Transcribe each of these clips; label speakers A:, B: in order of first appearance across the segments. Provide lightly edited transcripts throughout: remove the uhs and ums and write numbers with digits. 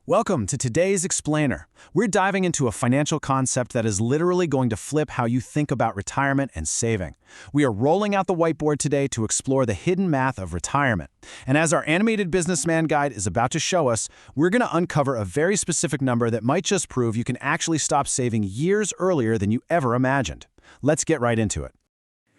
A: Welcome to today's Explainer. We're diving into a financial concept that is literally going to flip how you think about retirement and saving. We are rolling out the whiteboard today to explore the hidden math of retirement. And as our animated businessman guide is about to show us, we're going to uncover a very specific number that might just prove you can actually stop saving years earlier than you ever imagined. Let's get right into it.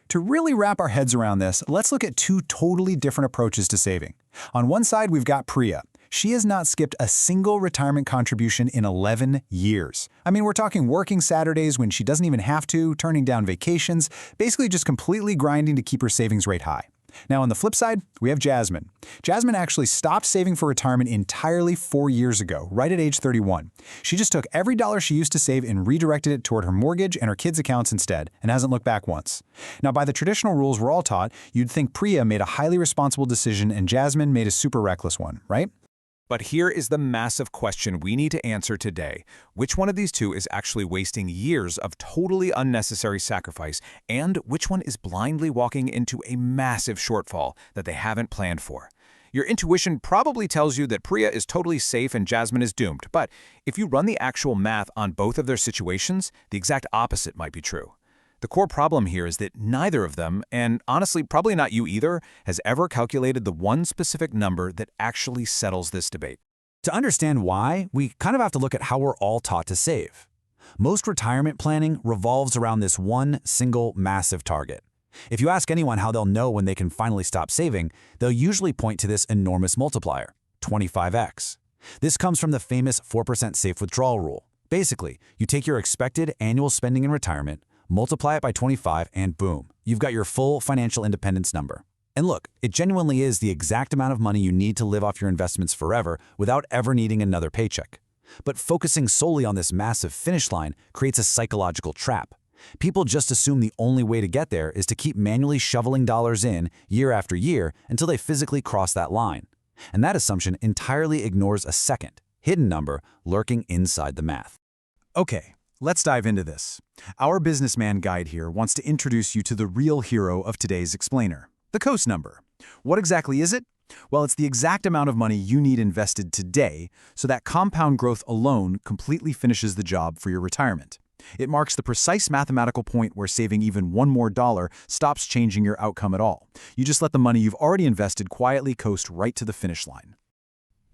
B: To really wrap our heads around this, let's look at two totally different approaches to saving. On one side, we've got Priya. She has not skipped a single retirement contribution in 11 years. I mean, we're talking working Saturdays when she doesn't even have to, turning down vacations, basically just completely grinding to keep her savings rate high. Now, on the flip side, we have Jasmine. Jasmine actually stopped saving for retirement entirely 4 years ago, right at age 31. She just took every dollar she used to save and redirected it toward her mortgage and her kids' accounts instead, and hasn't looked back once. Now, by the traditional rules we're all taught, you'd think Priya made a highly responsible decision and Jasmine made a super reckless one, right?
C: But here is the massive question we need to answer today. Which one of these two is actually wasting years of totally unnecessary sacrifice, and which one is blindly walking into a massive shortfall that they haven't planned for? Your intuition probably tells you that Priya is totally safe and Jasmine is doomed, but if you run the actual math on both of their situations, the exact opposite might be true. The core problem here is that neither of them, and honestly probably not you either, has ever calculated the one specific number that actually settles this debate.
B: To understand why, we kind of have to look at how we're all taught to save. Most retirement planning revolves around this one single massive target. If you ask anyone how they'll know when they can finally stop saving, they'll usually point to this enormous multiplier, 25x. This comes from the famous 4% safe withdrawal rule. Basically, you take your expected annual spending in retirement, multiply it by 25, and boom, you've got your full financial independence number. And look, it genuinely is the exact amount of money you need to live off your investments forever without ever needing another paycheck. But focusing solely on this massive finish line creates a psychological trap. People just assume the only way to get there is to keep manually shoveling dollars in year after year until they physically cross that line. And that assumption entirely ignores a second, hidden number lurking inside the math.
A: Okay, let's dive into this. Our businessman guide here wants to introduce you to the real hero of today's Explainer, the coast number. What exactly is it? Well, it's the exact amount of money you need invested today, so that compound growth alone completely finishes the job for your retirement. It marks the precise mathematical point where saving even one more dollar stops changing your outcome at all. You just let the money you've already invested quietly coast right to the finish line.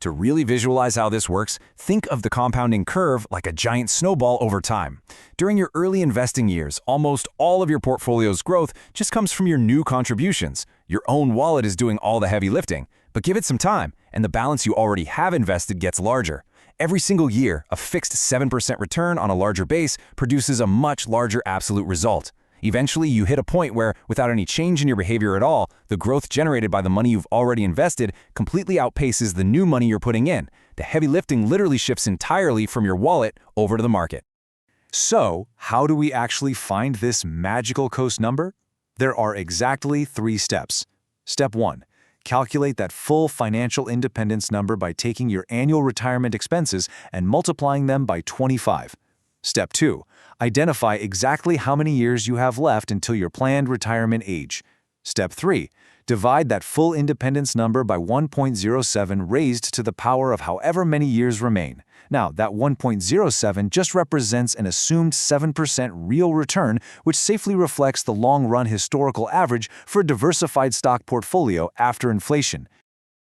C: To really visualize how this works, think of the compounding curve like a giant snowball over time. During your early investing years, almost all of your portfolio's growth just comes from your new contributions. Your own wallet is doing all the heavy lifting, but give it some time, and the balance you already have invested gets larger. Every single year, a fixed 7% return on a larger base produces a much larger absolute result. Eventually, you hit a point where, without any change in your behavior at all, the growth generated by the money you've already invested completely outpaces the new money you're putting in. The heavy lifting literally shifts entirely from your wallet over to the market.
A: So, how do we actually find this magical coast number? There are exactly 3 steps. Step 1. Calculate that full financial independence number by taking your annual retirement expenses and multiplying them by 25. Step 2. Identify exactly how many years you have left until your planned retirement age. Step 3. Divide that full independence number by 1.07 raised to the power of however many years remain. Now, that 1.07 just represents an assumed 7% real return, which safely reflects the long-run historical average for a diversified stock portfolio after inflation.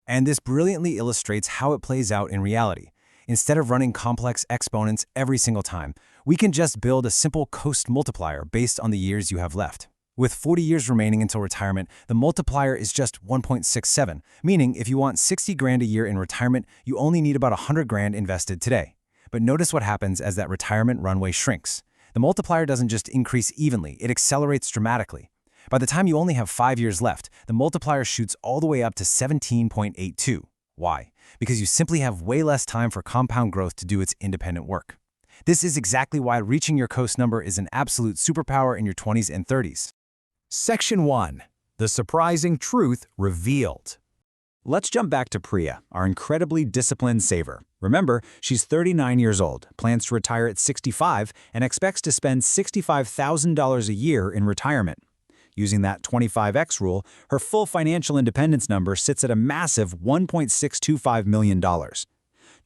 D: And this brilliantly illustrates how it plays out in reality. Instead of running complex exponents every single time, we can just build a simple coast multiplier based on the years you have left. With 40 years remaining until retirement, the multiplier is just 1.67, meaning if you want 60 grand a year in retirement, you only need about 100 grand invested today. But notice what happens as that retirement runway shrinks. The multiplier doesn't just increase evenly, it accelerates dramatically. By the time you only have 5 years left, the multiplier shoots all the way up to 17.82. Why? Because you simply have way less time for compound growth to do its independent work. This is exactly why reaching your coast number is an absolute superpower in your 20s and 30s.
B: Section 1. The surprising truth revealed. Let's jump back to Priya, our incredibly disciplined saver. Remember, she's 39 years old, plans to retire at 65, and expects to spend $65,000 a year in retirement. Using that 25x rule, her full financial independence number sits at a massive $1.625 million.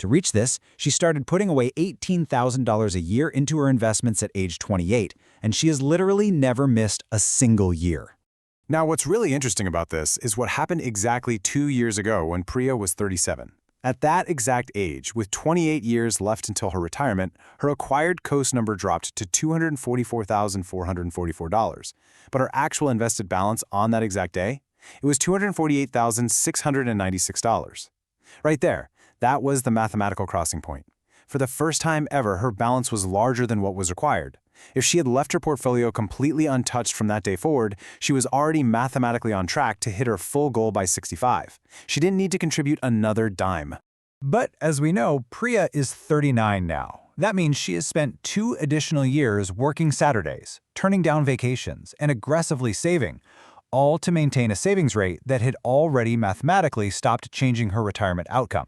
B: To reach this, she started putting away $18,000 a year into her investments at age 28, and she has literally never missed a single year.
A: Now, what's really interesting about this is what happened exactly 2 years ago when Priya was 37. At that exact age, with 28 years left until her retirement, her acquired COAST number dropped to $244,444. But her actual invested balance on that exact day? It was $248,696. Right there, that was the mathematical crossing point. For the first time ever, her balance was larger than what was required. If she had left her portfolio completely untouched from that day forward, she was already mathematically on track to hit her full goal by 65. She didn't need to contribute another dime.
B: But as we know, Priya is 39 now. That means she has spent 2 additional years working Saturdays, turning down vacations, and aggressively saving, all to maintain a savings rate that had already mathematically stopped changing her retirement outcome.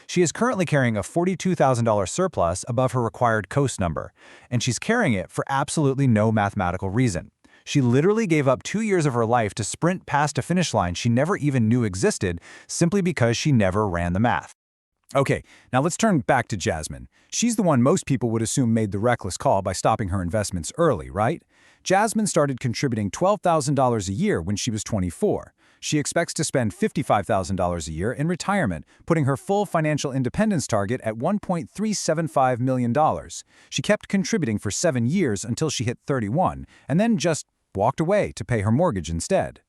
B: She is currently carrying a $42,000 surplus above her required COAST number, and she's carrying it for absolutely no mathematical reason. She literally gave up 2 years of her life to sprint past a finish line she never even knew existed simply because she never ran the math. Okay, now let's turn back to Jasmine. She's the one most people would assume made the reckless call by stopping her investments early, right? Jasmine started contributing $12,000 a year when she was 24. She expects to spend $55,000 a year in retirement, putting her full financial independence target at $1.375 million. She kept contributing for 7 years until she hit 31, and then just walked away to pay her mortgage instead.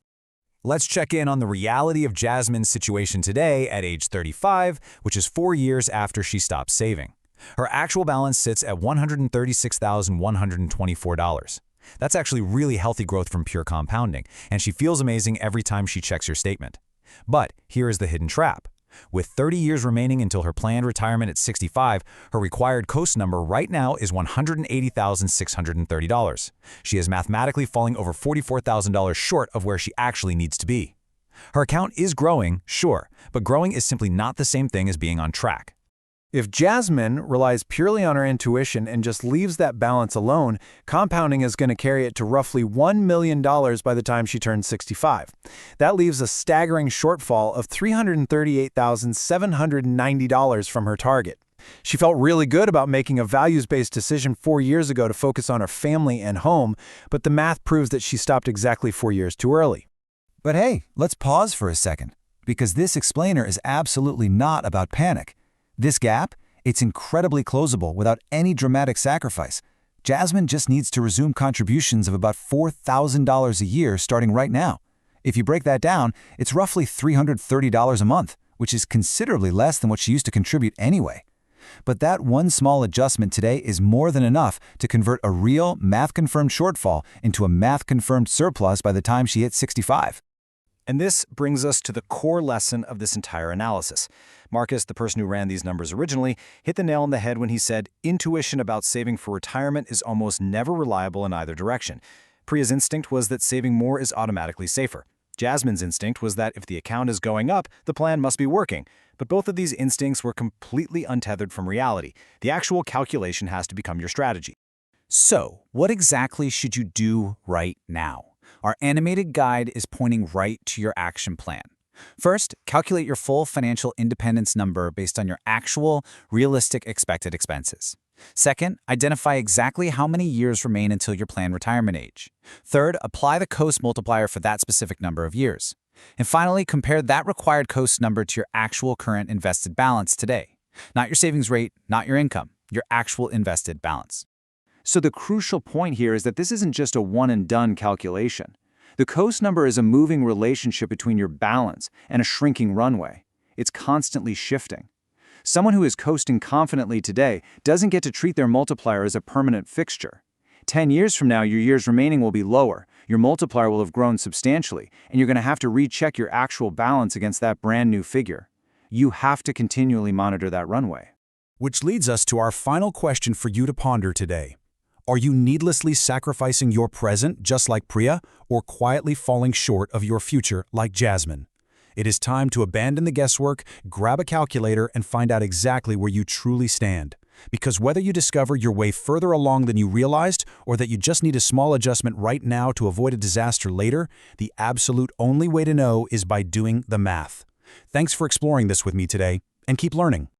B: Let's check in on the reality of Jasmine's situation today at age 35, which is 4 years after she stopped saving. Her actual balance sits at $136,124. That's actually really healthy growth from pure compounding, and she feels amazing every time she checks her statement. But here is the hidden trap. With 30 years remaining until her planned retirement at 65, her required COAST number right now is $180,630. She is mathematically falling over $44,000 short of where she actually needs to be. Her account is growing, sure, but growing is simply not the same thing as being on track.
A: If Jasmine relies purely on her intuition and just leaves that balance alone, compounding is going to carry it to roughly $1 million by the time she turns 65. That leaves a staggering shortfall of $338,790 from her target. She felt really good about making a values-based decision 4 years ago to focus on her family and home, but the math proves that she stopped exactly 4 years too early.
B: But hey, let's pause for a second, because this explainer is absolutely not about panic. This gap, it's incredibly closable without any dramatic sacrifice. Jasmine just needs to resume contributions of about $4,000 a year starting right now. If you break that down, it's roughly $330 a month, which is considerably less than what she used to contribute anyway. But that one small adjustment today is more than enough to convert a real math-confirmed shortfall into a math-confirmed surplus by the time she hits 65.
A: And this brings us to the core lesson of this entire analysis. Marcus, the person who ran these numbers originally, hit the nail on the head when he said, intuition about saving for retirement is almost never reliable in either direction. Priya's instinct was that saving more is automatically safer. Jasmine's instinct was that if the account is going up, the plan must be working. But both of these instincts were completely untethered from reality. The actual calculation has to become your strategy.
B: So, what exactly should you do right now? Our animated guide is pointing right to your action plan. First, calculate your full financial independence number based on your actual, realistic expected expenses. Second, identify exactly how many years remain until your planned retirement age. Third, apply the COAST multiplier for that specific number of years. And finally, compare that required COAST number to your actual current invested balance today. Not your savings rate, not your income, your actual invested balance. So the crucial point here is that this isn't just a one-and-done calculation. The COAST number is a moving relationship between your balance and a shrinking runway. It's constantly shifting. Someone who is coasting confidently today doesn't get to treat their multiplier as a permanent fixture. 10 years from now, your years remaining will be lower, your multiplier will have grown substantially, and you're going to have to recheck your actual balance against that brand new figure. You have to continually monitor that runway.
E: Which leads us to our final question for you to ponder today. Are you needlessly sacrificing your present, just like Priya, or quietly falling short of your future, like Jasmine? It is time to abandon the guesswork, grab a calculator, and find out exactly where you truly stand. Because whether you discover you're way further along than you realized, or that you just need a small adjustment right now to avoid a disaster later, the absolute only way to know is by doing the math. Thanks for exploring this with me today, and keep learning.